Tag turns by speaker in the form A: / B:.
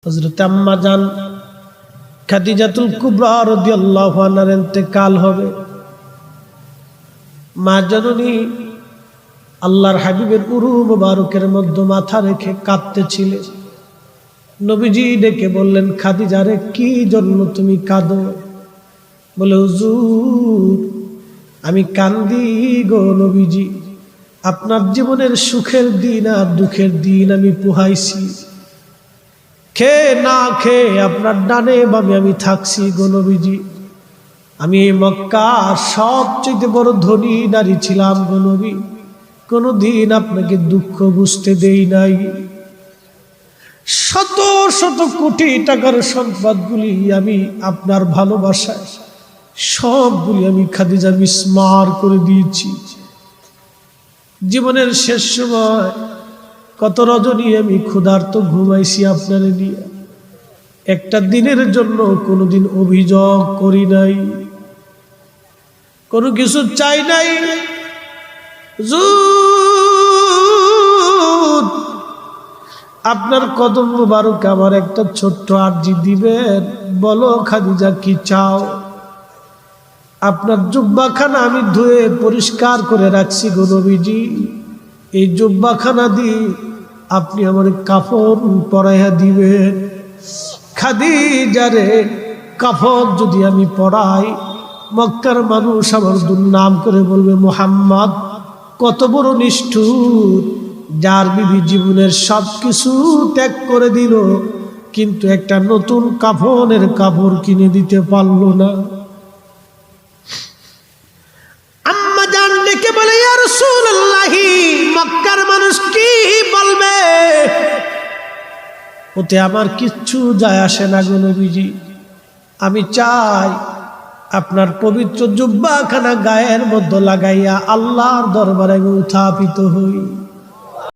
A: হযরত আম্মা জান খাদিজাতুল কুবরা রাদিয়াল্লাহু আনহার ইন্তেকাল হবে। মা জননী আল্লাহর হাবিবের উরু মুবারকের মধ্যে মাথা রেখে কাঁদতেছিলেন। নবীজি ডেকে বললেন, খাদিজা রে, কি জন্য তুমি কাঁদো? বলে, হুজুর আমি কান্দি গো নবীজি, আপনার জীবনের সুখের দিন আর দুঃখের দিন আমি পোহাইছি, খেয়ে না খেয়ে আপনার ডানে বামে আমি থাকছি গো নবীজি। আমি এই মক্কার সবচেয়ে বড় ধনী নারী ছিলাম গো নবী, কোনদিন আপনাকে দুঃখ বুঝতে দেই নাই। শত শত কোটি টাকার সম্পদগুলি আমি আপনার ভালোবাসায় সবগুলি আমি খাদিজা মিসমার করে দিয়েছি। জীবনের শেষ সময় কত রজনী আমি ক্ষুধার্ত ঘুমাইছি আপনারে নিয়ে, একটা দিনের জন্য কোনোদিন অভিযোগ করি নাই, কোনো কিছু চাই নাই। আপনার কদম মুবারক আমার একটা ছোট্ট আরজি দিবেন, বলো খাদিজা কি চাও? আপনার জুব্বাখানা আমি ধুয়ে পরিষ্কার করে রাখছি গো নবীজি, এই জুব্বাখানা দিয়ে আপনি আমার কাফন পরাইয়া দিবেন। খাদিজা রে, কাফন যদি আমি পরাই, মক্কার মানুষ আমার দুর্নাম করে বলবে, মুহাম্মদ কত বড় নিষ্ঠুর, যার বিবি জীবনের সব কিছু ত্যাগ করে দিল কিন্তু একটা নতুন কাফনের কাপড় কিনে দিতে পারল না। আম্মা জান ডেকে বলে, ইয়া রাসূলুল্লাহ, মক্কার মানুষ কি বলবে? ওতে আমার কিচ্ছু যায় আসে না গো নবীজি, আমি চাই আপনার পবিত্র জুব্বাখানা গায়ের মধ্যে লাগাইয়া আল্লাহর দরবারে উত্থাপিত হই।